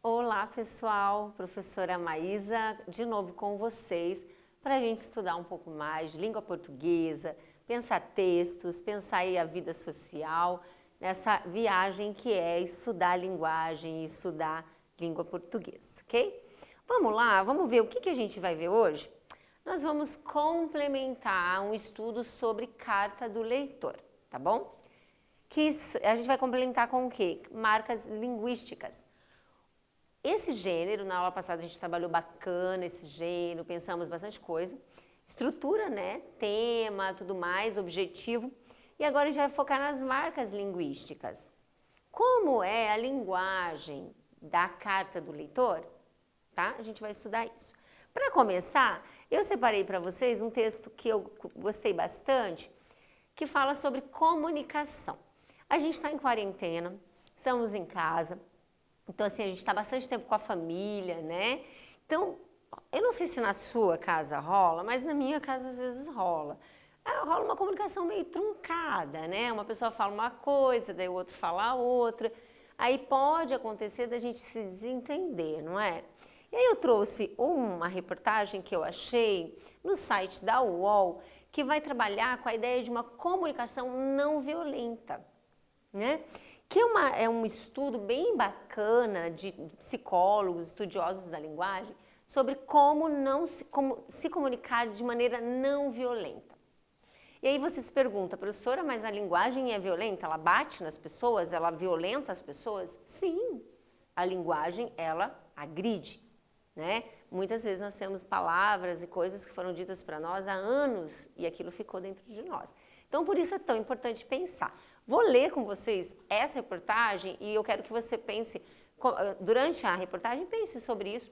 Olá pessoal, professora Maísa, de novo com vocês para a gente estudar um pouco mais de língua portuguesa, pensar textos, pensar aí a vida social, nessa viagem que é estudar a linguagem e estudar língua portuguesa, ok? Vamos lá, vamos ver o que a gente vai ver hoje? Nós vamos complementar um estudo sobre carta do leitor, tá bom? Que a gente vai complementar com o quê? Marcas linguísticas. Esse gênero, na aula passada a gente trabalhou bacana esse gênero, pensamos bastante coisa, estrutura, né, tema, tudo mais, objetivo, e agora a gente vai focar nas marcas linguísticas. Como é a linguagem da carta do leitor? Tá? A gente vai estudar isso. Para começar, eu separei para vocês um texto que eu gostei bastante, que fala sobre comunicação. A gente está em quarentena, estamos em casa, então assim, a gente está bastante tempo com a família, né? Então, eu não sei se na sua casa rola, mas na minha casa às vezes rola. Rola uma comunicação meio truncada, né? Uma pessoa fala uma coisa, daí o outro fala outra. Aí pode acontecer da gente se desentender, não é? E aí eu trouxe uma reportagem que eu achei no site da UOL, que vai trabalhar com a ideia de uma comunicação não violenta, né? Que é um estudo bem bacana de psicólogos, estudiosos da linguagem, sobre como se comunicar de maneira não violenta. E aí você se pergunta, professora, mas a linguagem é violenta? Ela bate nas pessoas? Ela violenta as pessoas? Sim, a linguagem, ela agride, né? Muitas vezes nós temos palavras e coisas que foram ditas para nós há anos e aquilo ficou dentro de nós. Então, por isso é tão importante pensar. Vou ler com vocês essa reportagem e eu quero que você pense, durante a reportagem, pense sobre isso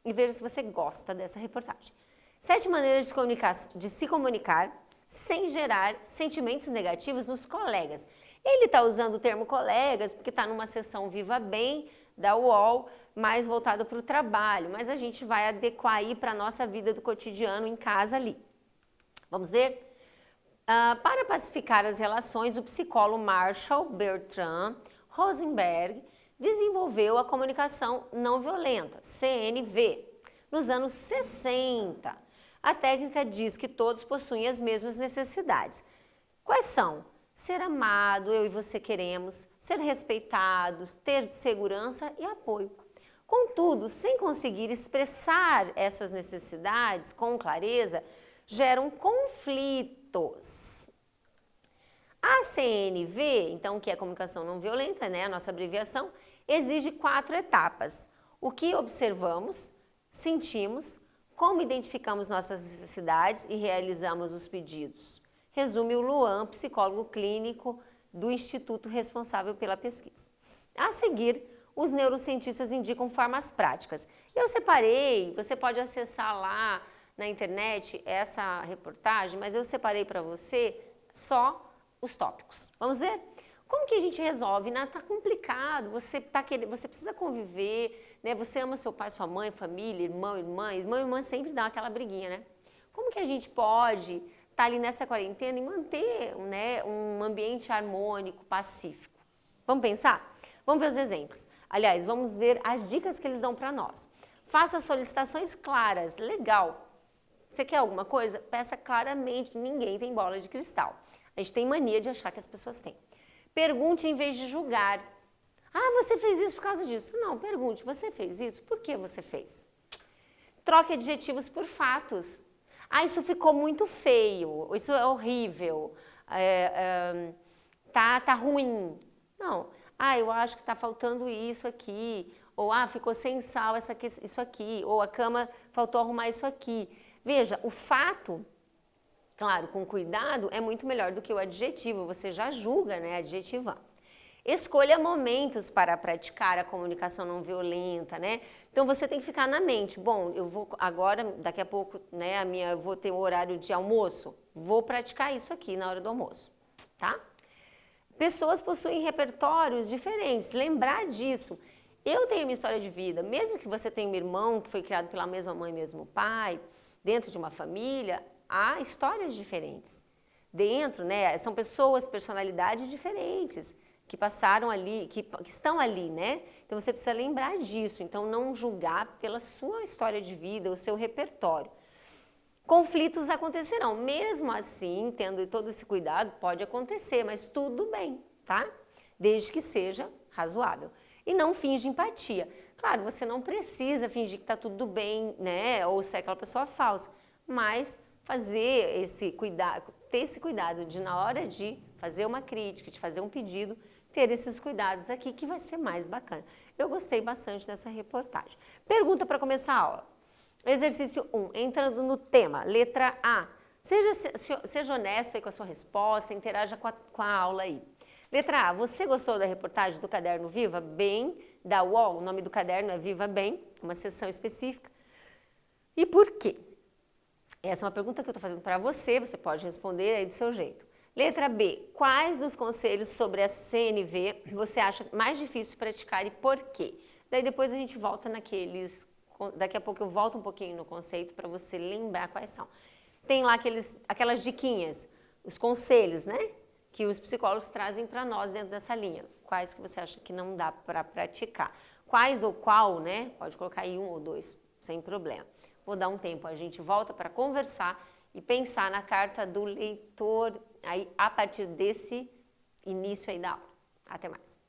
e veja se você gosta dessa reportagem. 7 maneiras de se comunicar sem gerar sentimentos negativos nos colegas. Ele está usando o termo colegas porque está numa sessão Viva Bem da UOL, mais voltada para o trabalho, mas a gente vai adequar aí para a nossa vida do cotidiano em casa ali. Vamos ver? Para pacificar as relações, o psicólogo Marshall Bertrand Rosenberg desenvolveu a comunicação não violenta, CNV, nos anos 60. A técnica diz que todos possuem as mesmas necessidades. Quais são? Ser amado, eu e você queremos, ser respeitados, ter segurança e apoio. Contudo, sem conseguir expressar essas necessidades com clareza, geram conflitos. A CNV, então, que é a comunicação não violenta, né, a nossa abreviação, exige 4 etapas. O que observamos, sentimos, como identificamos nossas necessidades e realizamos os pedidos. Resume o Luan, psicólogo clínico do instituto responsável pela pesquisa. A seguir, os neurocientistas indicam formas práticas. Eu separei, você pode acessar lá na internet essa reportagem, mas eu separei para você só os tópicos. Vamos ver? Como que a gente resolve? Tá complicado, você precisa conviver, né? Você ama seu pai, sua mãe, família, irmão e irmã sempre dá aquela briguinha, né? Como que a gente pode estar ali nessa quarentena e manter, né, um ambiente harmônico, pacífico? Vamos pensar? Vamos ver os exemplos. Aliás, vamos ver as dicas que eles dão para nós. Faça solicitações claras, legal. Você quer alguma coisa? Peça claramente, ninguém tem bola de cristal. A gente tem mania de achar que as pessoas têm. Pergunte em vez de julgar. Ah, você fez isso por causa disso. Não, pergunte, você fez isso? Por que você fez? Troque adjetivos por fatos. Ah, isso ficou muito feio, isso é horrível, tá ruim. Não, eu acho que tá faltando isso aqui, ou ficou sem sal isso aqui, ou a cama faltou arrumar isso aqui. Veja, o fato, claro, com cuidado, é muito melhor do que o adjetivo, você já julga, né, adjetivando. Escolha momentos para praticar a comunicação não violenta, né? Então você tem que ficar na mente, bom, eu vou agora, daqui a pouco, né, eu vou ter o horário de almoço, vou praticar isso aqui na hora do almoço, tá? Pessoas possuem repertórios diferentes, lembrar disso. Eu tenho uma história de vida, mesmo que você tenha um irmão que foi criado pela mesma mãe e mesmo pai, dentro de uma família, há histórias diferentes. Dentro, né, são pessoas, personalidades diferentes que passaram ali, que estão ali, né? Então você precisa lembrar disso, então não julgar pela sua história de vida, o seu repertório. Conflitos acontecerão, mesmo assim, tendo todo esse cuidado, pode acontecer, mas tudo bem, tá? Desde que seja razoável. E não finge empatia. Claro, você não precisa fingir que está tudo bem, né? Ou ser aquela pessoa falsa, mas fazer esse cuidado, ter esse cuidado de na hora de fazer uma crítica, de fazer um pedido, ter esses cuidados aqui que vai ser mais bacana. Eu gostei bastante dessa reportagem. Pergunta para começar a aula. Exercício 1, entrando no tema, letra A. Seja honesto aí com a sua resposta, interaja com a aula aí. Letra A, você gostou da reportagem do Caderno Viva Bem, da UOL? O nome do caderno é Viva Bem, uma seção específica. E por quê? Essa é uma pergunta que eu estou fazendo para você, você pode responder aí do seu jeito. Letra B, quais dos conselhos sobre a CNV você acha mais difícil praticar e por quê? Daí depois a gente volta naqueles, daqui a pouco eu volto um pouquinho no conceito para você lembrar quais são. Tem lá aquelas diquinhas, os conselhos, né? Que os psicólogos trazem para nós dentro dessa linha. Quais que você acha que não dá para praticar? Quais ou qual, né? Pode colocar aí 1 ou 2, sem problema. Vou dar um tempo, a gente volta para conversar e pensar na carta do leitor aí, a partir desse início aí da aula. Até mais.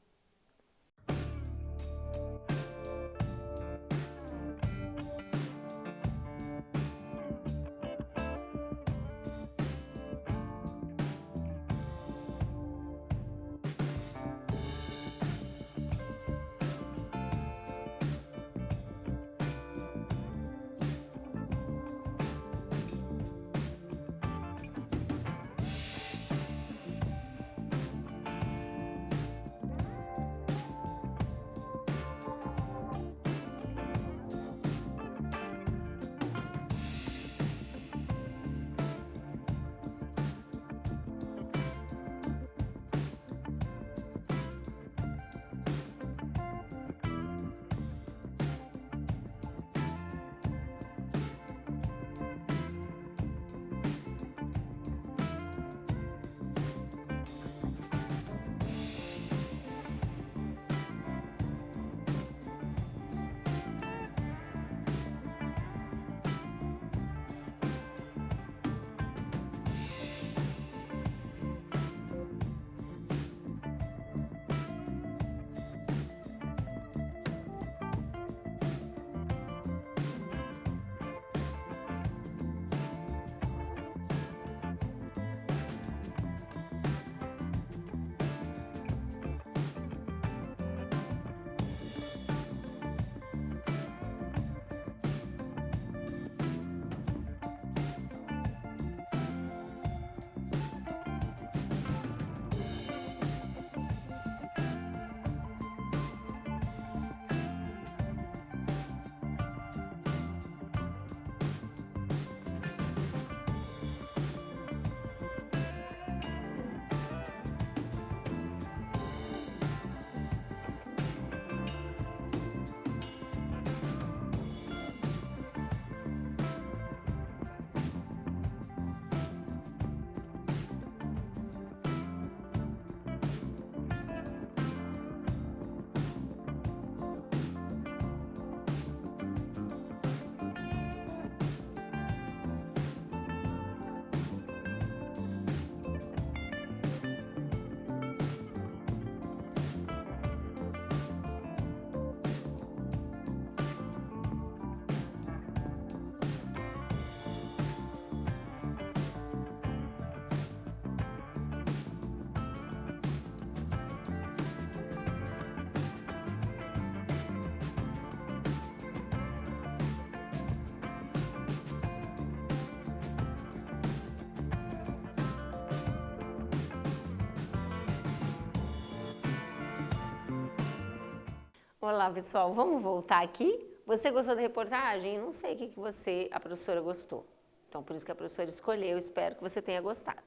Olá, pessoal, vamos voltar aqui? Você gostou da reportagem? Não sei o que a professora gostou. Então, por isso que a professora escolheu, espero que você tenha gostado.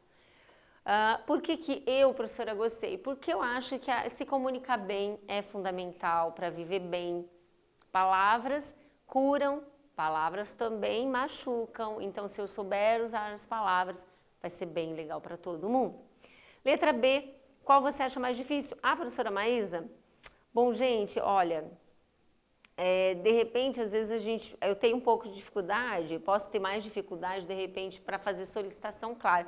Por que eu, professora, gostei? Porque eu acho que se comunicar bem é fundamental para viver bem. Palavras curam Palavras também machucam, então se eu souber usar as palavras, vai ser bem legal para todo mundo. Letra B, qual você acha mais difícil? Ah, professora Maísa? Bom, gente, olha, de repente, às vezes eu tenho um pouco de dificuldade, posso ter mais dificuldade, de repente, para fazer solicitação clara.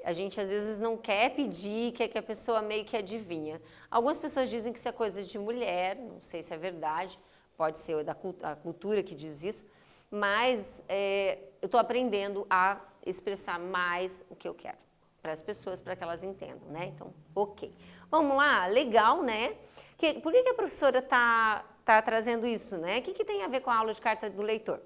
A gente, às vezes, não quer pedir, quer que a pessoa meio que adivinha. Algumas pessoas dizem que isso é coisa de mulher, não sei se é verdade, pode ser a cultura que diz isso, mas eu estou aprendendo a expressar mais o que eu quero para as pessoas, para que elas entendam, né? Então, ok. Vamos lá, legal, né? Por que a professora está trazendo isso, né? O que tem a ver com a aula de carta do leitor?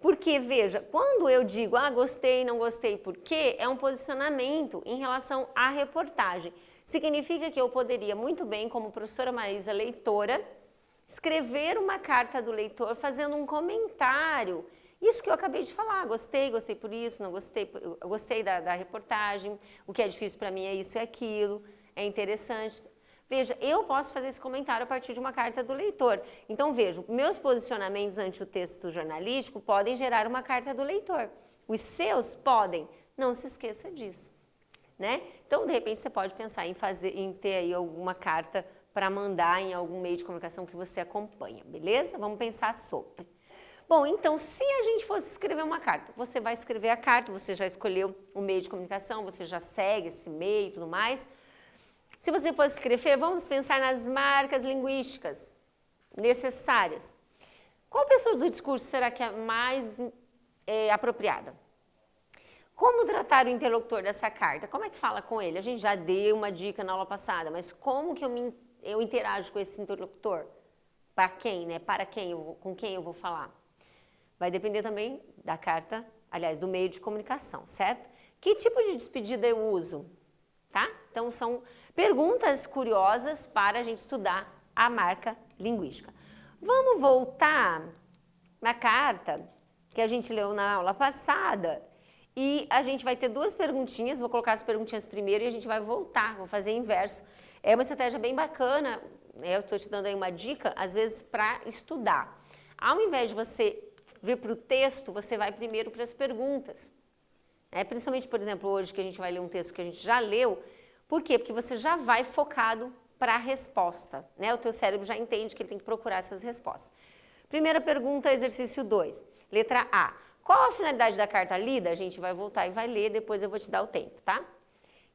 Porque, veja, quando eu digo, gostei, não gostei, por quê? É um posicionamento em relação à reportagem. Significa que eu poderia muito bem, como professora Maísa leitora, escrever uma carta do leitor fazendo um comentário. Isso que eu acabei de falar, gostei por isso, não gostei, eu gostei da reportagem, o que é difícil para mim é isso e aquilo, é interessante. Veja, eu posso fazer esse comentário a partir de uma carta do leitor. Então, veja, meus posicionamentos ante o texto jornalístico podem gerar uma carta do leitor. Os podem. Não se esqueça disso, né? Então, de repente, você pode pensar em ter aí alguma carta para mandar em algum meio de comunicação que você acompanha, beleza? Vamos pensar sobre. Bom, então, se a gente fosse escrever uma carta, você vai escrever a carta, você já escolheu o meio de comunicação, você já segue esse meio e tudo mais. Se você fosse escrever, vamos pensar nas marcas linguísticas necessárias. Qual pessoa do discurso será que é mais apropriada? Como tratar o interlocutor dessa carta? Como é que fala com ele? A gente já deu uma dica na aula passada, mas como que eu interajo com esse interlocutor? Para quem, né? Para quem? Com quem eu vou falar? Vai depender também da carta, aliás, do meio de comunicação, certo? Que tipo de despedida eu uso? Tá? Então, são perguntas curiosas para a gente estudar a marca linguística. Vamos voltar na carta que a gente leu na aula passada e a gente vai ter duas perguntinhas, vou colocar as perguntinhas primeiro e a gente vai voltar, vou fazer inverso. É uma estratégia bem bacana, né? Eu estou te dando aí uma dica, às vezes, para estudar. Ao invés de você vir para o texto, você vai primeiro para as perguntas. Principalmente, por exemplo, hoje que a gente vai ler um texto que a gente já leu. Por quê? Porque você já vai focado para a resposta, né? O teu cérebro já entende que ele tem que procurar essas respostas. Primeira pergunta, exercício 2. Letra A. Qual a finalidade da carta lida? A gente vai voltar e vai ler, depois eu vou te dar o tempo, tá?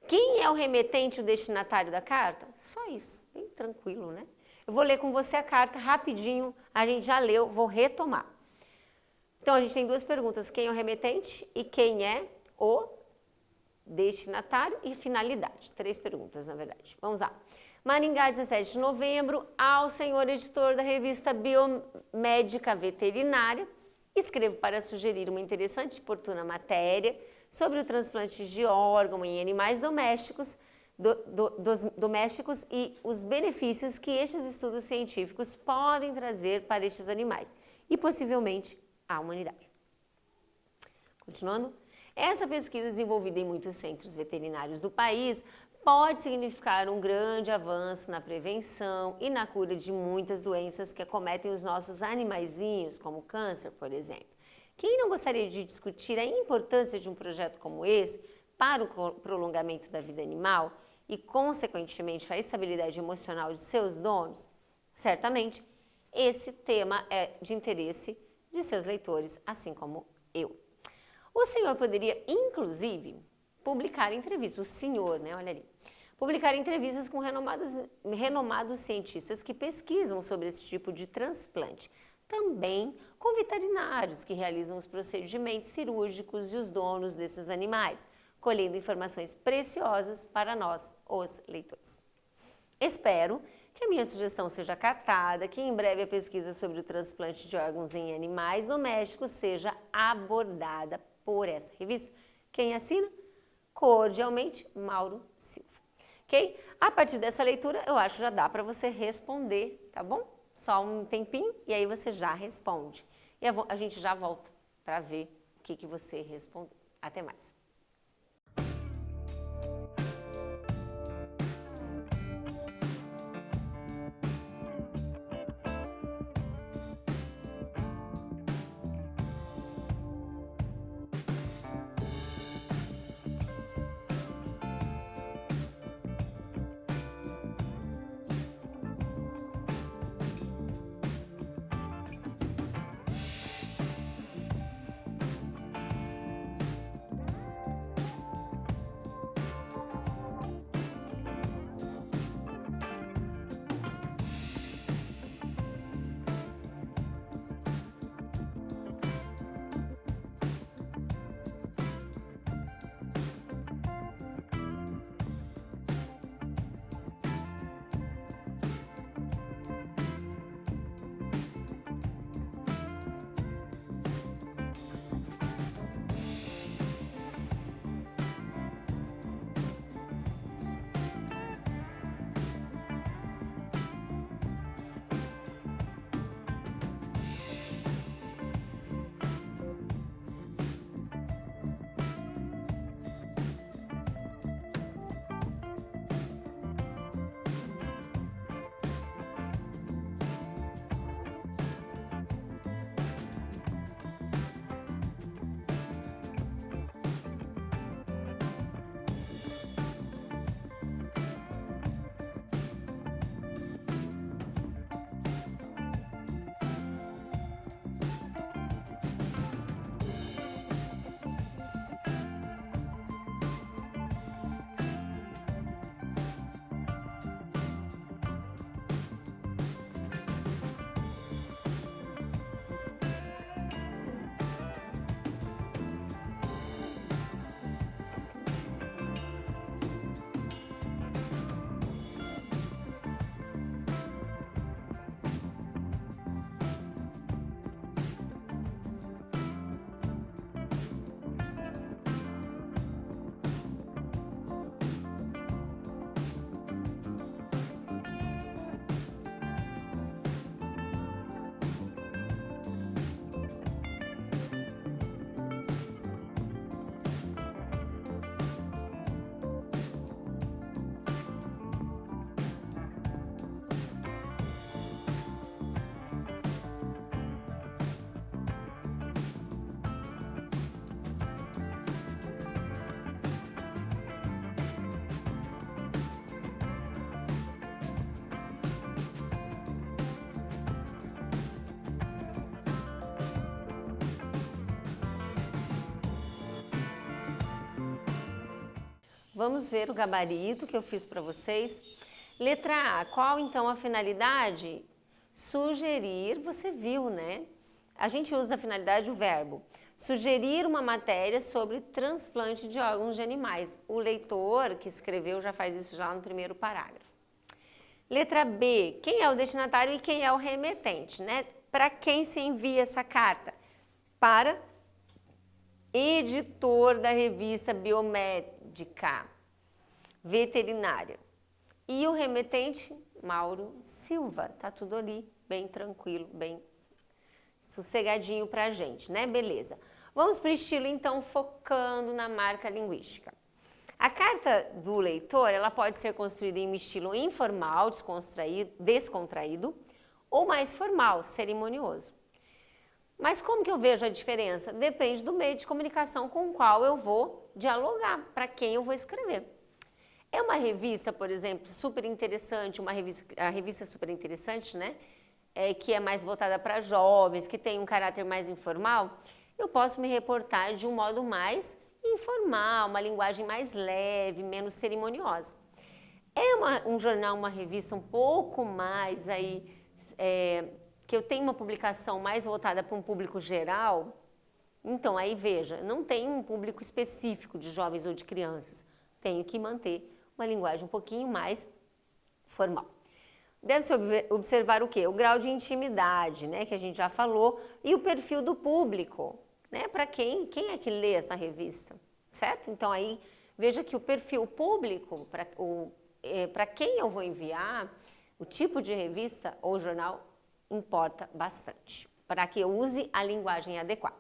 Quem é o remetente e o destinatário da carta? Só isso, bem tranquilo, né? Eu vou ler com você a carta rapidinho, a gente já leu, vou retomar. Então, a gente tem duas perguntas, quem é o remetente e quem é o destinatário e finalidade. 3 perguntas, na verdade. Vamos lá. Maringá, 17 de novembro, ao senhor editor da revista Biomédica Veterinária, escrevo para sugerir uma interessante e oportuna matéria sobre o transplante de órgão em animais domésticos, domésticos e os benefícios que estes estudos científicos podem trazer para estes animais e possivelmente à humanidade. Continuando. Essa pesquisa desenvolvida em muitos centros veterinários do país pode significar um grande avanço na prevenção e na cura de muitas doenças que acometem os nossos animaizinhos, como o câncer, por exemplo. Quem não gostaria de discutir a importância de um projeto como esse para o prolongamento da vida animal e, consequentemente, a estabilidade emocional de seus donos? Certamente, esse tema é de interesse de seus leitores, assim como eu. O senhor poderia, inclusive, publicar entrevistas, o senhor, né, olha ali, publicar entrevistas com renomados cientistas que pesquisam sobre esse tipo de transplante, também com veterinários que realizam os procedimentos cirúrgicos e os donos desses animais, colhendo informações preciosas para nós, os leitores. Espero que a minha sugestão seja acatada, que em breve a pesquisa sobre o transplante de órgãos em animais domésticos seja abordada por essa revista. Quem assina? Cordialmente, Mauro Silva. Ok? A partir dessa leitura, eu acho que já dá para você responder, tá bom? Só um tempinho e aí você já responde. E a gente já volta para ver o que você respondeu. Até mais. Vamos ver o gabarito que eu fiz para vocês. Letra A, qual então a finalidade? Sugerir, você viu, né? A gente usa a finalidade o verbo. Sugerir uma matéria sobre transplante de órgãos de animais. O leitor que escreveu já faz isso já no primeiro parágrafo. Letra B, quem é o destinatário e quem é o remetente, né? Para quem se envia essa carta? Para editor da revista biomédica veterinária. E o remetente, Mauro Silva. Tá tudo ali, bem tranquilo, bem sossegadinho pra gente, né? Beleza. Vamos para o estilo, então, focando na marca linguística. A carta do leitor, ela pode ser construída em um estilo informal, descontraído, ou mais formal, cerimonioso. Mas como que eu vejo a diferença? Depende do meio de comunicação com o qual eu vou dialogar, para quem eu vou escrever. É uma revista, por exemplo, super interessante, a revista super interessante, né? Que é mais voltada para jovens, que tem um caráter mais informal, eu posso me reportar de um modo mais informal, uma linguagem mais leve, menos cerimoniosa. É um jornal, uma revista um pouco mais aí, que eu tenho uma publicação mais voltada para um público geral, então aí veja, não tem um público específico de jovens ou de crianças, tenho que manter uma linguagem um pouquinho mais formal. Deve-se observar o quê? O grau de intimidade, né, que a gente já falou, e o perfil do público, né, para quem é que lê essa revista, certo? Então aí, veja que o perfil público, para quem eu vou enviar, o tipo de revista ou jornal importa bastante, para que eu use a linguagem adequada.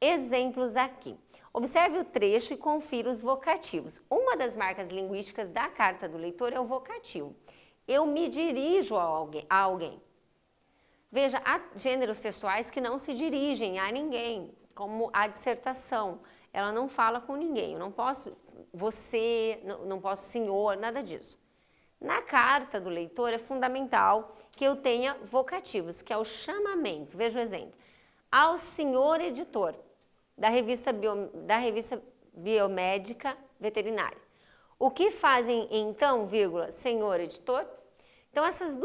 Exemplos aqui. Observe o trecho e confira os vocativos. Uma das marcas linguísticas da carta do leitor é o vocativo. Eu me dirijo a alguém. Veja, há gêneros textuais que não se dirigem a ninguém, como a dissertação. Ela não fala com ninguém. Eu não posso você, não posso senhor, nada disso. Na carta do leitor é fundamental que eu tenha vocativos, que é o chamamento. Veja o exemplo. Ao senhor editor da revista Biomédica Veterinária. O que fazem então, vírgula, senhor editor? Então esses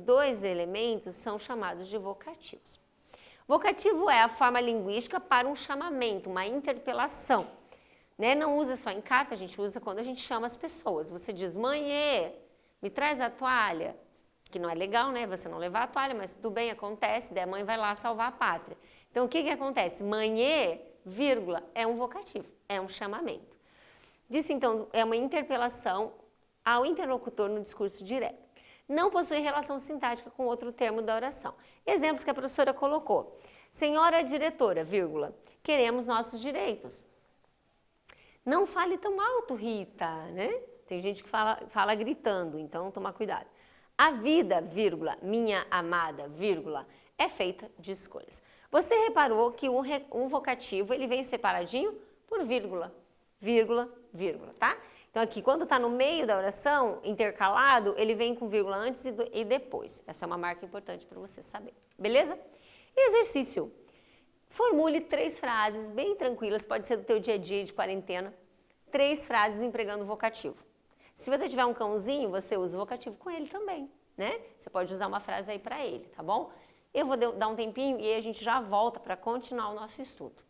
dois elementos são chamados de vocativos. Vocativo é a forma linguística para um chamamento, uma interpelação. Né? Não usa só em carta, a gente usa quando a gente chama as pessoas. Você diz, mãe, me traz a toalha, que não é legal, né? Você não levar a toalha, mas tudo bem, acontece, daí a mãe vai lá salvar a pátria. Então o que acontece? Mãe, vírgula, é um vocativo, é um chamamento. Disso então é uma interpelação ao interlocutor no discurso direto. Não possui relação sintática com outro termo da oração. Exemplos que a professora colocou. Senhora diretora, vírgula, queremos nossos direitos. Não fale tão alto, Rita, né? Tem gente que fala gritando, então tomar cuidado. A vida, vírgula, minha amada, vírgula, é feita de escolhas. Você reparou que um vocativo, ele vem separadinho por vírgula, vírgula, vírgula, tá? Então aqui, quando está no meio da oração, intercalado, ele vem com vírgula antes e depois. Essa é uma marca importante para você saber, beleza? Exercício. Formule 3 frases bem tranquilas, pode ser do teu dia a dia de quarentena, 3 frases empregando o vocativo. Se você tiver um cãozinho, você usa o vocativo com ele também, né? Você pode usar uma frase aí para ele, tá bom? Eu vou dar um tempinho e aí a gente já volta para continuar o nosso estudo.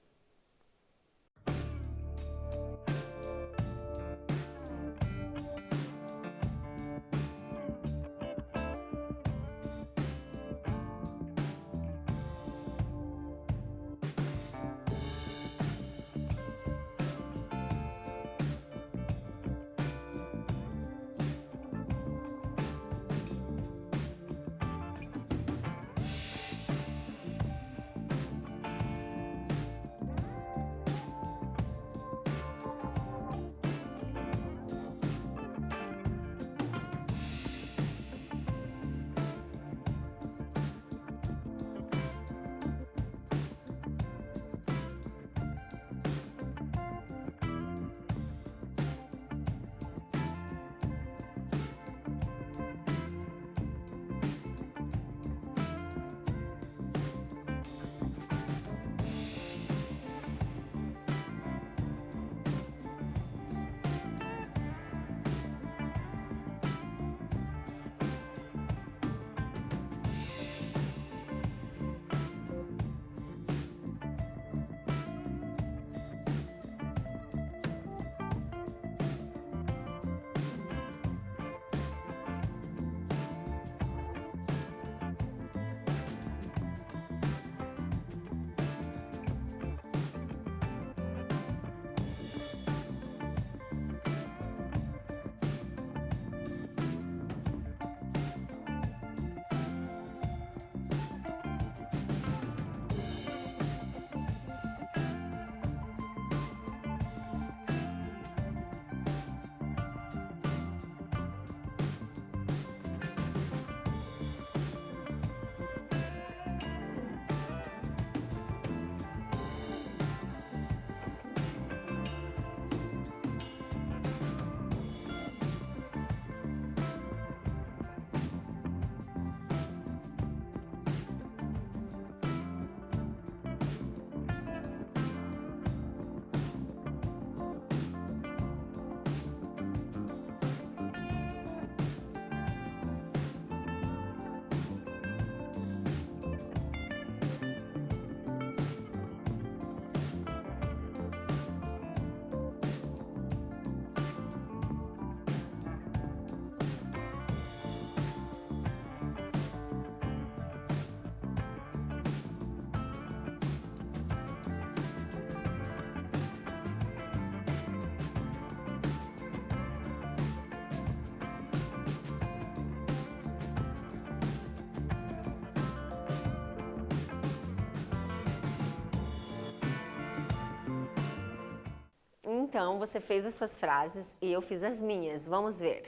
então você fez as suas frases e eu fiz as minhas. Vamos ver.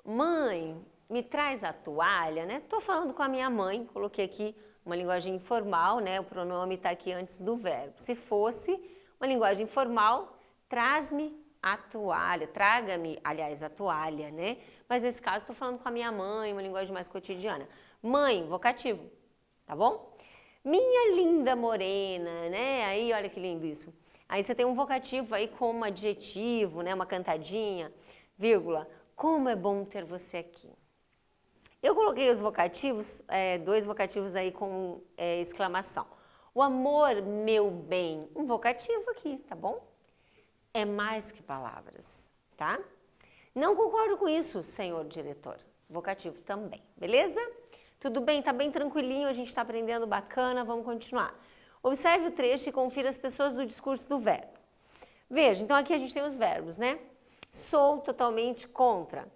Mãe, me traz a toalha, né? Tô falando com a minha mãe, coloquei aqui uma linguagem informal, né? O pronome está aqui antes do verbo. Se fosse uma linguagem formal, traz-me a toalha, traga-me, aliás, a toalha, né? Mas nesse caso estou falando com a minha mãe, uma linguagem mais cotidiana. Mãe, vocativo, tá bom? Minha linda morena, né? Aí, olha que lindo isso. Aí você tem um vocativo aí com um adjetivo, né? Uma cantadinha, vírgula. Como é bom ter você aqui. Eu coloquei os vocativos, dois vocativos aí com exclamação. O amor, meu bem, um vocativo aqui, tá bom? É mais que palavras, tá? Não concordo com isso, senhor diretor. Vocativo também, beleza? Tudo bem, tá bem tranquilinho, a gente está aprendendo bacana, vamos continuar. Observe o trecho e confira as pessoas do discurso do verbo. Veja, então aqui a gente tem os verbos, né? Sou totalmente contra.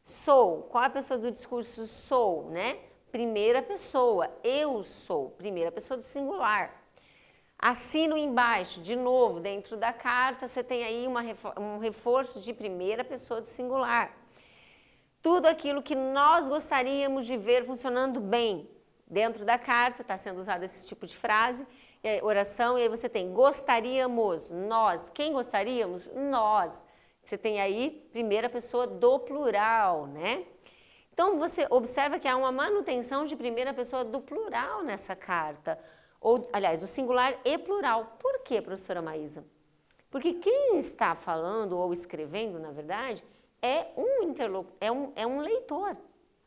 Sou, qual é a pessoa do discurso sou, né? Primeira pessoa, eu sou, primeira pessoa do singular. Assino embaixo, de novo, dentro da carta você tem aí um reforço de primeira pessoa do singular. Tudo aquilo que nós gostaríamos de ver funcionando bem. Dentro da carta está sendo usado esse tipo de frase, oração, e aí você tem gostaríamos, nós. Quem gostaríamos? Nós. Você tem aí primeira pessoa do plural, né? Então você observa que há uma manutenção de primeira pessoa do plural nessa carta. Ou, aliás, o singular e plural. Por quê, professora Maísa? Porque quem está falando ou escrevendo, na verdade, é um leitor.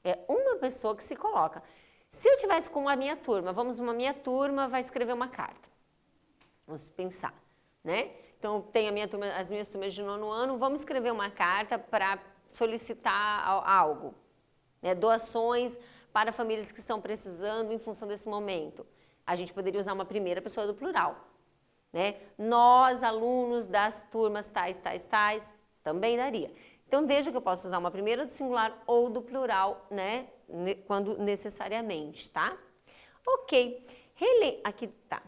É uma pessoa que se coloca. Se eu tivesse com a minha turma, uma minha turma vai escrever uma carta. Vamos pensar, né? Então, tem as minhas turmas de 9º ano, vamos escrever uma carta para solicitar algo, né? Doações para famílias que estão precisando em função desse momento. A gente poderia usar uma primeira pessoa do plural, né? Nós, alunos das turmas tais, também daria. Então, veja que eu posso usar uma primeira do singular ou do plural, né? Quando necessariamente, tá? Ok. Aqui tá.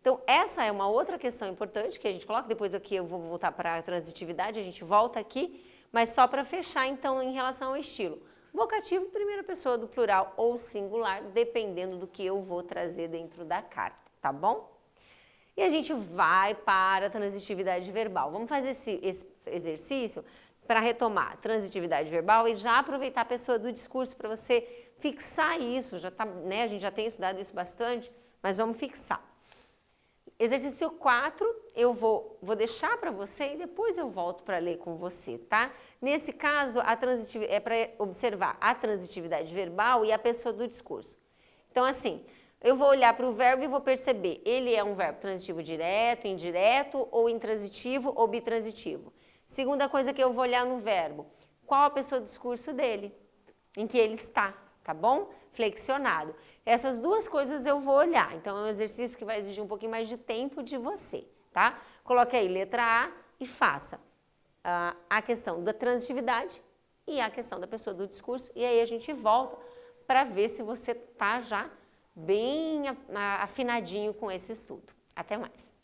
Então, essa é uma outra questão importante que a gente coloca, depois aqui eu vou voltar para a transitividade, a gente volta aqui, mas só para fechar, então, em relação ao estilo. Vocativo, primeira pessoa do plural ou singular, dependendo do que eu vou trazer dentro da carta, tá bom? E a gente vai para a transitividade verbal. Vamos fazer esse exercício para retomar a transitividade verbal e já aproveitar a pessoa do discurso para você fixar isso. Já tá, né? A gente já tem estudado isso bastante, mas vamos fixar. Exercício 4, eu vou deixar para você e depois eu volto para ler com você, tá? Nesse caso, é para observar a transitividade verbal e a pessoa do discurso. Então, assim, eu vou olhar para o verbo e vou perceber, ele é um verbo transitivo direto, indireto, ou intransitivo ou bitransitivo. Segunda coisa que eu vou olhar no verbo, qual a pessoa do discurso dele, em que ele está, tá bom? Flexionado. Essas duas coisas eu vou olhar, então é um exercício que vai exigir um pouquinho mais de tempo de você, tá? Coloque aí letra A e faça a questão da transitividade e a questão da pessoa do discurso, e aí a gente volta para ver se você tá já bem afinadinho com esse estudo. Até mais!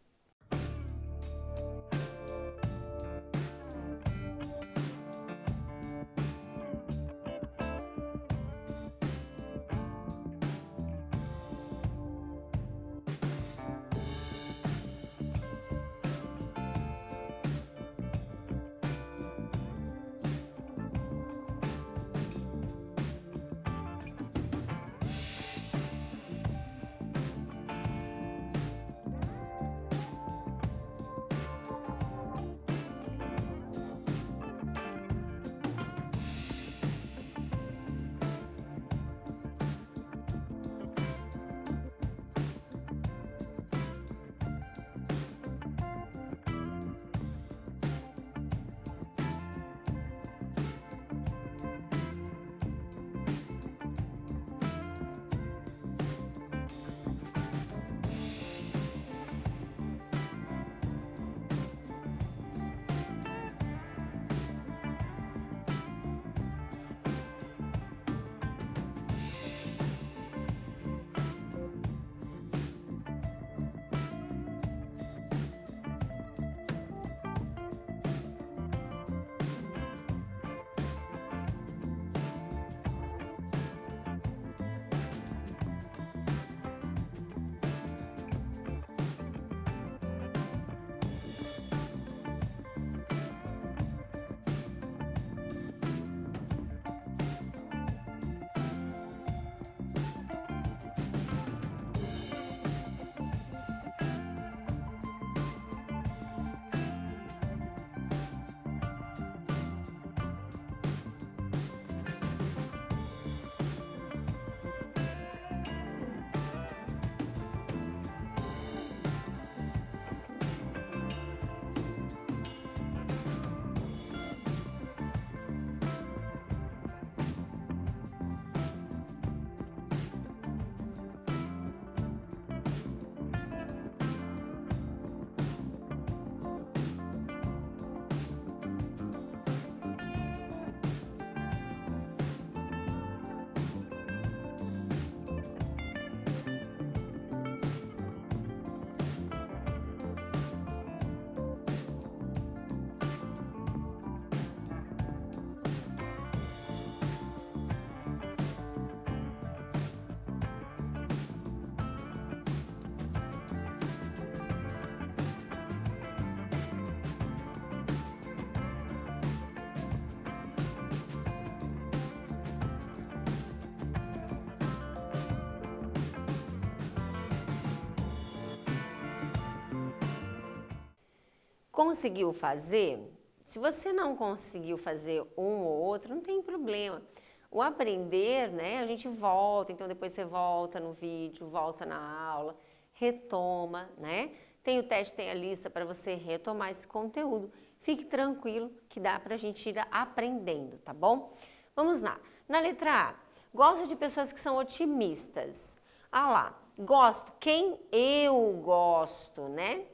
Conseguiu fazer? Se você não conseguiu fazer um ou outro, não tem problema. O aprender, né, a gente volta, então depois você volta no vídeo, volta na aula, retoma, né? Tem o teste, tem a lista para você retomar esse conteúdo. Fique tranquilo que dá para a gente ir aprendendo, tá bom? Vamos lá. Na letra A, gosto de pessoas que são otimistas. Ah lá, gosto. Quem eu gosto, né?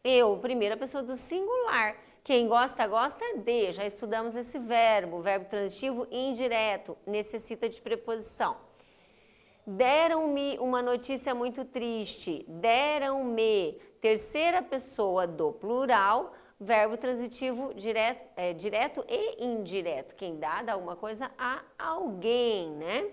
Eu, primeira pessoa do singular. Quem gosta, gosta de. Já estudamos esse verbo transitivo indireto, necessita de preposição. Deram-me uma notícia muito triste. Deram-me, terceira pessoa do plural, verbo transitivo direto e indireto. Quem dá alguma coisa a alguém, né?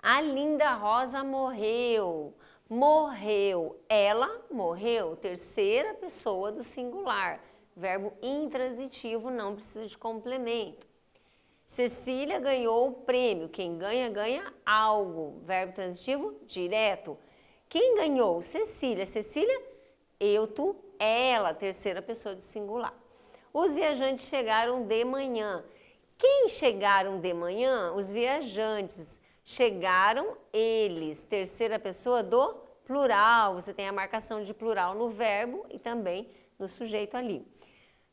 A linda Rosa morreu. Morreu. Ela morreu. Terceira pessoa do singular. Verbo intransitivo, não precisa de complemento. Cecília ganhou o prêmio. Quem ganha, ganha algo. Verbo transitivo direto. Quem ganhou? Cecília. Cecília, eu, tu, ela. Terceira pessoa do singular. Os viajantes chegaram de manhã. Quem chegaram de manhã? Os viajantes. Chegaram eles, terceira pessoa do plural. Você tem a marcação de plural no verbo e também no sujeito ali.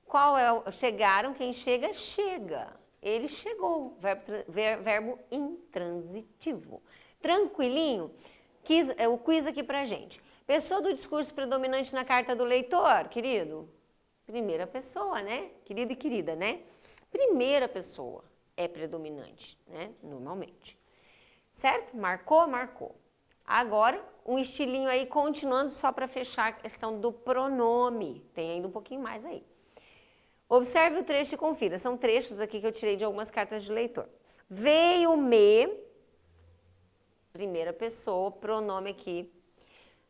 Qual é o chegaram? Quem chega, chega. Ele chegou, verbo intransitivo. Tranquilinho? O quiz aqui pra gente. Pessoa do discurso predominante na carta do leitor, querido? Primeira pessoa, né? Querido e querida, né? Primeira pessoa é predominante, né? Normalmente. Certo? Marcou? Marcou. Agora, um estilinho aí, continuando só para fechar a questão do pronome. Tem ainda um pouquinho mais aí. Observe o trecho e confira. São trechos aqui que eu tirei de algumas cartas de leitor. Veio-me, primeira pessoa, pronome aqui,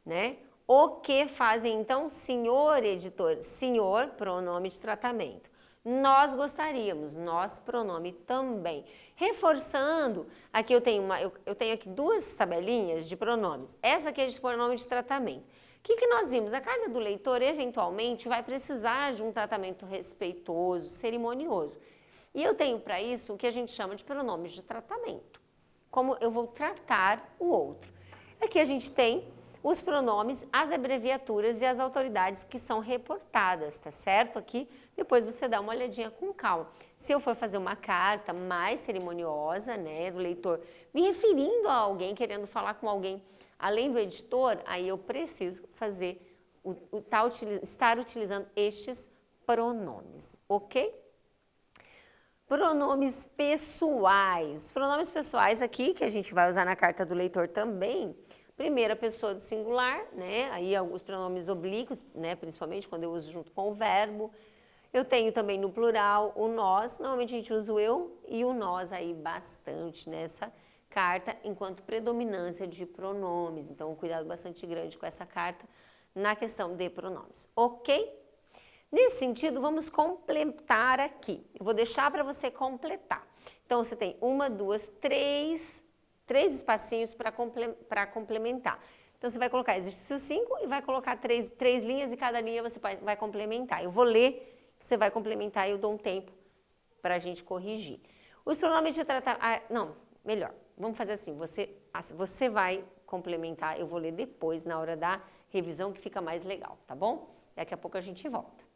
né? O que fazem então? Senhor editor. Senhor, pronome de tratamento. Nós gostaríamos, nós, pronome também. Reforçando, aqui eu tenho aqui duas tabelinhas de pronomes. Essa aqui é de pronome de tratamento. O que nós vimos? A carta do leitor, eventualmente, vai precisar de um tratamento respeitoso, cerimonioso. E eu tenho para isso o que a gente chama de pronomes de tratamento. Como eu vou tratar o outro. Aqui a gente tem os pronomes, as abreviaturas e as autoridades que são reportadas, tá certo? Aqui, depois você dá uma olhadinha com calma. Se eu for fazer uma carta mais cerimoniosa, né, do leitor, me referindo a alguém, querendo falar com alguém além do editor, aí eu preciso fazer, estar utilizando estes pronomes, ok? Pronomes pessoais. Os pronomes pessoais aqui, que a gente vai usar na carta do leitor também, primeira pessoa do singular, né? Aí alguns pronomes oblíquos, né? Principalmente quando eu uso junto com o verbo. Eu tenho também no plural o nós, normalmente a gente usa o eu e o nós aí bastante nessa carta, enquanto predominância de pronomes. Então, um cuidado bastante grande com essa carta na questão de pronomes, ok? Nesse sentido, vamos completar aqui. Eu vou deixar para você completar. Então, você tem uma, duas, três espacinhos para complementar. Então, você vai colocar exercício 5 e vai colocar três linhas e cada linha você vai complementar. Eu vou ler, você vai complementar e eu dou um tempo para a gente corrigir. Os pronomes de tratar... não, melhor. Vamos fazer assim, você vai complementar, eu vou ler depois, na hora da revisão, que fica mais legal, tá bom? Daqui a pouco a gente volta.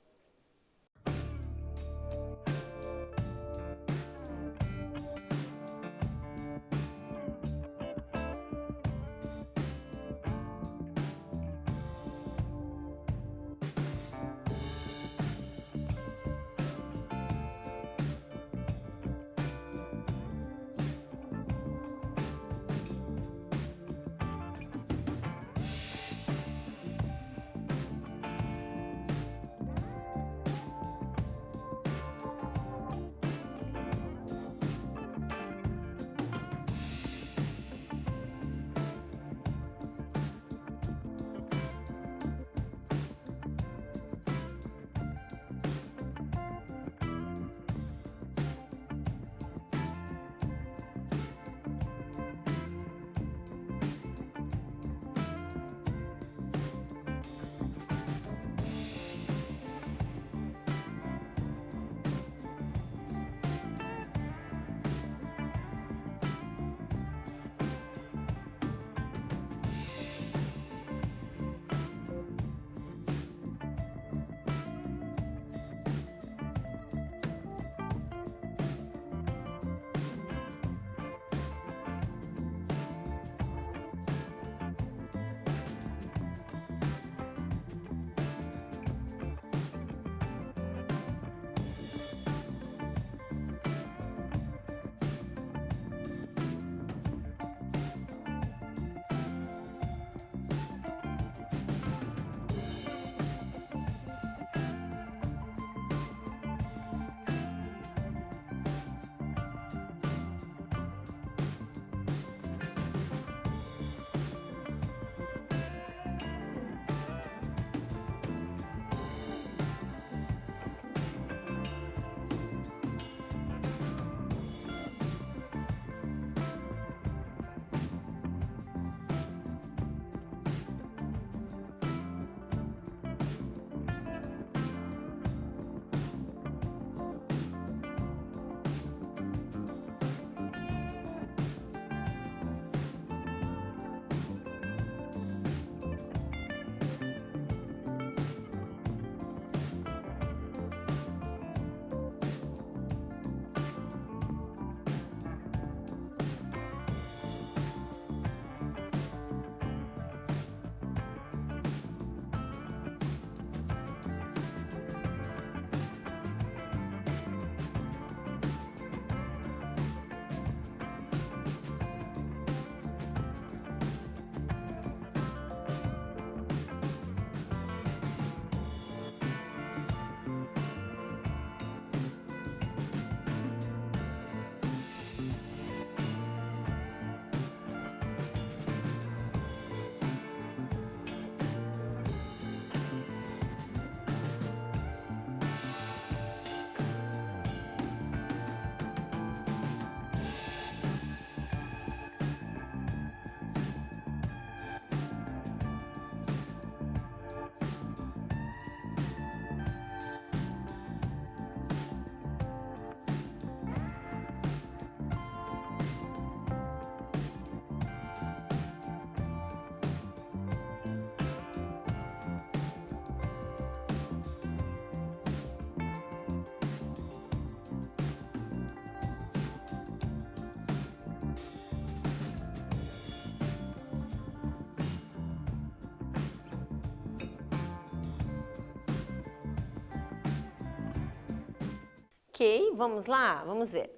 Ok, vamos lá? Vamos ver.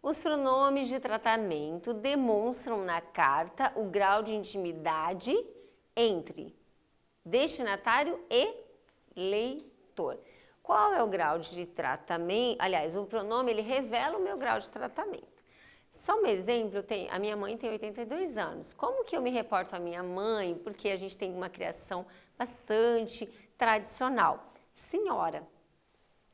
Os pronomes de tratamento demonstram na carta o grau de intimidade entre destinatário e leitor. Qual é o grau de tratamento? Aliás, o pronome ele revela o meu grau de tratamento. Só um exemplo, a minha mãe tem 82 anos. Como que eu me reporto à minha mãe? Porque a gente tem uma criação bastante tradicional. Senhora,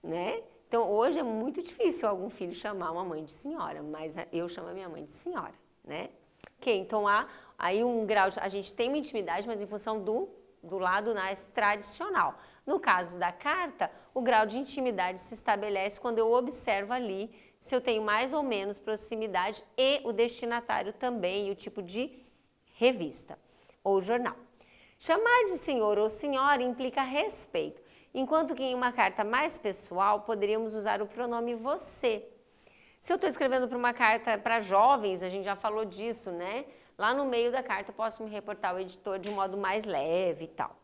né? Então, hoje é muito difícil algum filho chamar uma mãe de senhora, mas eu chamo a minha mãe de senhora, né? Ok, então há aí um grau, a gente tem uma intimidade, mas em função do lado mais tradicional. No caso da carta, o grau de intimidade se estabelece quando eu observo ali se eu tenho mais ou menos proximidade e o destinatário também, e o tipo de revista ou jornal. Chamar de senhor ou senhora implica respeito, enquanto que em uma carta mais pessoal poderíamos usar o pronome você. Se eu estou escrevendo para uma carta para jovens, a gente já falou disso, né? Lá no meio da carta eu posso me reportar ao editor de um modo mais leve e tal.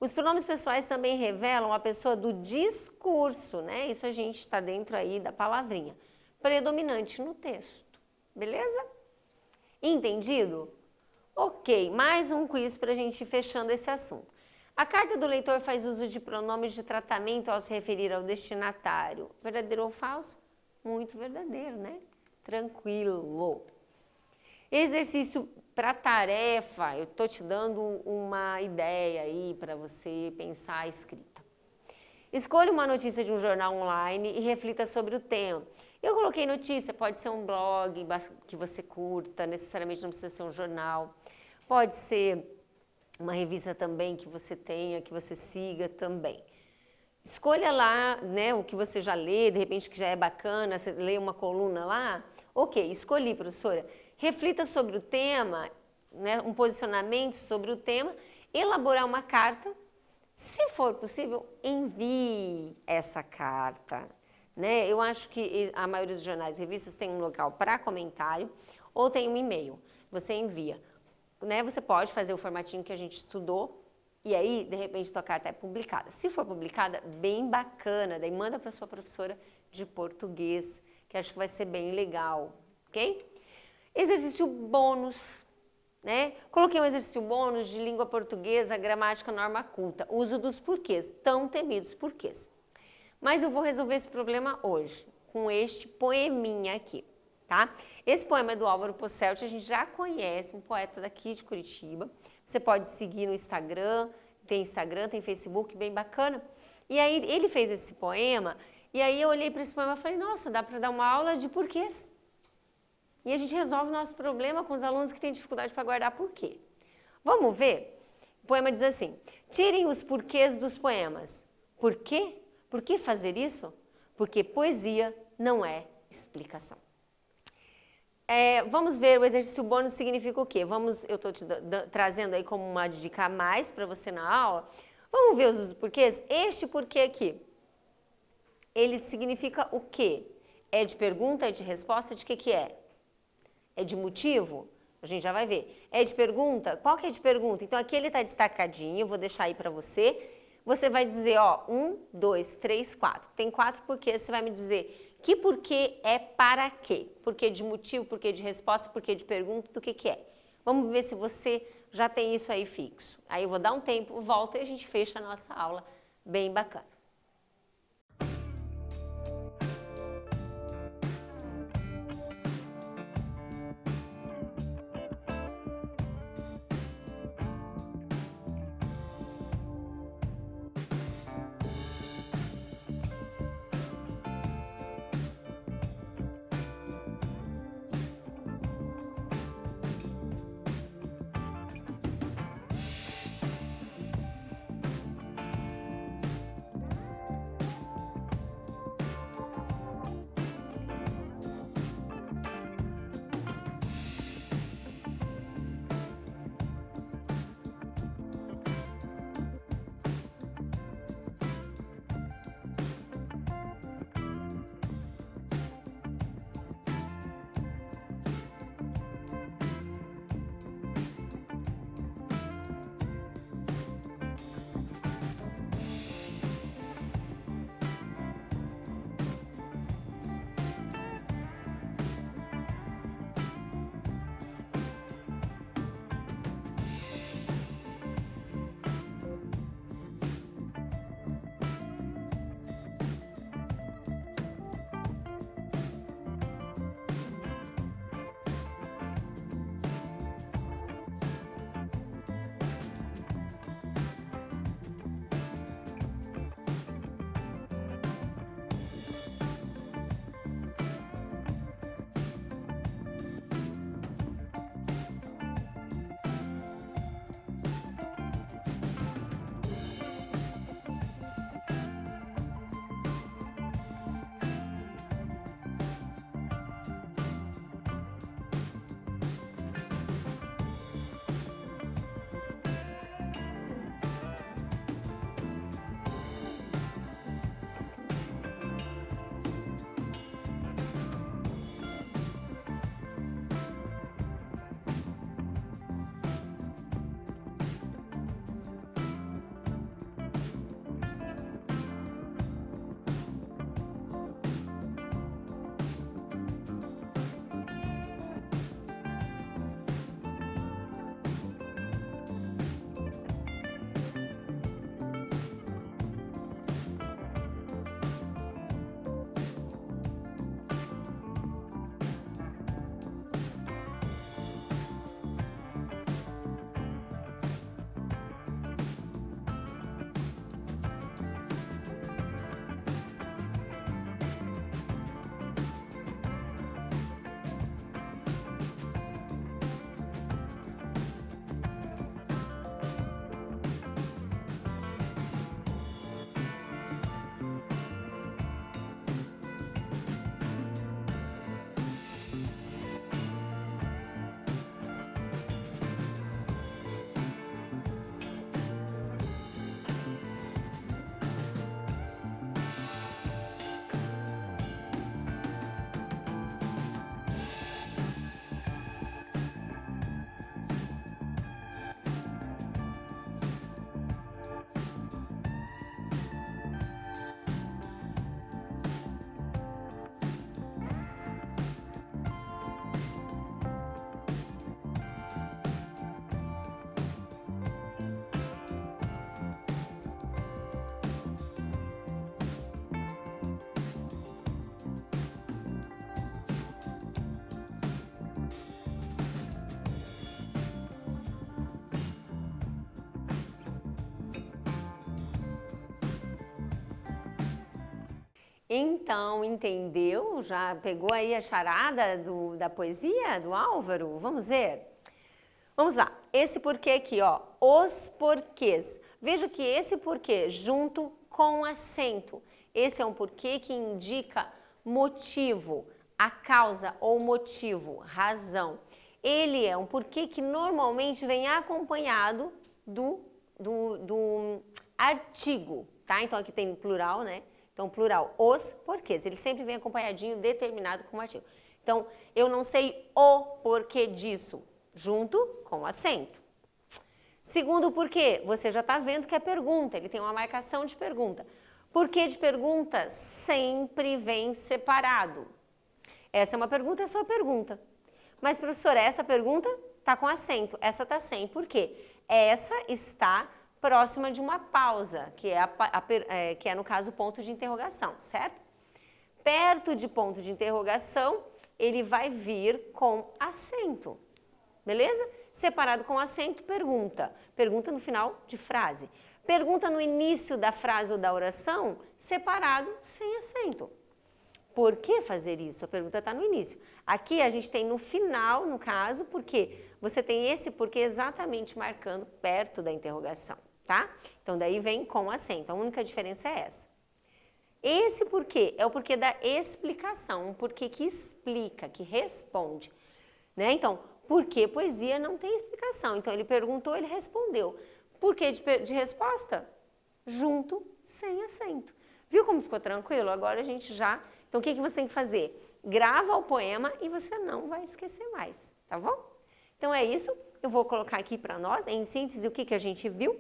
Os pronomes pessoais também revelam a pessoa do discurso, né? Isso a gente está dentro aí da palavrinha, predominante no texto, beleza? Entendido? Ok, mais um quiz para a gente ir fechando esse assunto. A carta do leitor faz uso de pronomes de tratamento ao se referir ao destinatário. Verdadeiro ou falso? Muito verdadeiro, né? Tranquilo. Exercício para tarefa, eu estou te dando uma ideia aí para você pensar a escrita. Escolha uma notícia de um jornal online e reflita sobre o tema. Eu coloquei notícia, pode ser um blog que você curta, necessariamente não precisa ser um jornal. Pode ser uma revista também que você tenha, que você siga também. Escolha lá, né, o que você já lê, de repente que já é bacana, você lê uma coluna lá. Ok, escolhi, professora. Reflita sobre o tema, né, um posicionamento sobre o tema, elaborar uma carta. Se for possível, envie essa carta. Né? Eu acho que a maioria dos jornais e revistas tem um local para comentário ou tem um e-mail. Você envia. Né? Você pode fazer o formatinho que a gente estudou e aí, de repente, tua carta é publicada. Se for publicada, bem bacana, daí manda para sua professora de português, que acho que vai ser bem legal, ok? Exercício bônus, né? Coloquei um exercício bônus de língua portuguesa, gramática, norma culta, uso dos porquês, tão temidos porquês. Mas eu vou resolver esse problema hoje, com este poeminha aqui, tá? Esse poema é do Álvaro Posselt, a gente já conhece, um poeta daqui de Curitiba. Você pode seguir no Instagram, tem Facebook, bem bacana. E aí ele fez esse poema, e aí eu olhei para esse poema e falei, nossa, dá para dar uma aula de porquês. E a gente resolve o nosso problema com os alunos que têm dificuldade para guardar porquê. Vamos ver? O poema diz assim, tirem os porquês dos poemas. Por quê? Por que fazer isso? Porque poesia não é explicação. Vamos ver, o exercício bônus significa o quê? Eu estou te trazendo aí como uma dica a mais para você na aula. Vamos ver os porquês? Este porquê aqui, ele significa o quê? É de pergunta, é de resposta, de que é? É de motivo? A gente já vai ver. É de pergunta? Qual que é de pergunta? Então aqui ele está destacadinho, eu vou deixar aí para você. Você vai dizer, ó, 1, 2, 3, 4. Tem 4 porquês, você vai me dizer que porquê é para quê? Porquê de motivo, porquê de resposta, porquê de pergunta, do que é. Vamos ver se você já tem isso aí fixo. Aí eu vou dar um tempo, volta e a gente fecha a nossa aula bem bacana. Então, entendeu? Já pegou aí a charada da poesia do Álvaro? Vamos ver? Vamos lá. Esse porquê aqui, ó, os porquês. Veja que esse porquê junto com acento. Esse é um porquê que indica motivo, a causa ou motivo, razão. Ele é um porquê que normalmente vem acompanhado do artigo, tá? Então aqui tem plural, né? Então plural, os porquês. Ele sempre vem acompanhadinho, determinado com o artigo. Então, eu não sei o porquê disso, junto com acento. Segundo porquê, você já está vendo que é pergunta, ele tem uma marcação de pergunta. Porquê de pergunta sempre vem separado. Essa é uma pergunta, essa é uma pergunta. Mas, professora, essa pergunta está com acento, essa está sem. Por quê? Essa está próxima de uma pausa, que é no caso, ponto de interrogação, certo? Perto de ponto de interrogação, ele vai vir com acento, beleza? Separado com acento, pergunta. Pergunta no final de frase. Pergunta no início da frase ou da oração, separado, sem acento. Por que fazer isso? A pergunta está no início. Aqui a gente tem no final, no caso, porque você tem esse porquê exatamente marcando perto da interrogação, tá? Então, daí vem com acento. A única diferença é essa. Esse porquê é o porquê da explicação, um porquê que explica, que responde, né? Então, porquê poesia não tem explicação. Então, ele perguntou, ele respondeu. Porquê de resposta? Junto, sem acento. Viu como ficou tranquilo? Agora a gente já... Então, o que você tem que fazer? Grava o poema e você não vai esquecer mais, tá bom? Então, é isso. Eu vou colocar aqui para nós, em síntese, o que a gente viu.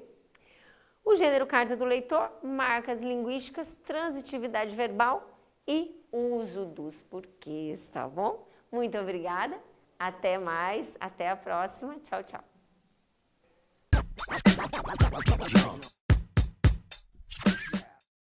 O gênero carta do leitor, marcas linguísticas, transitividade verbal e uso dos porquês, tá bom? Muito obrigada. Até mais. Até a próxima. Tchau, tchau.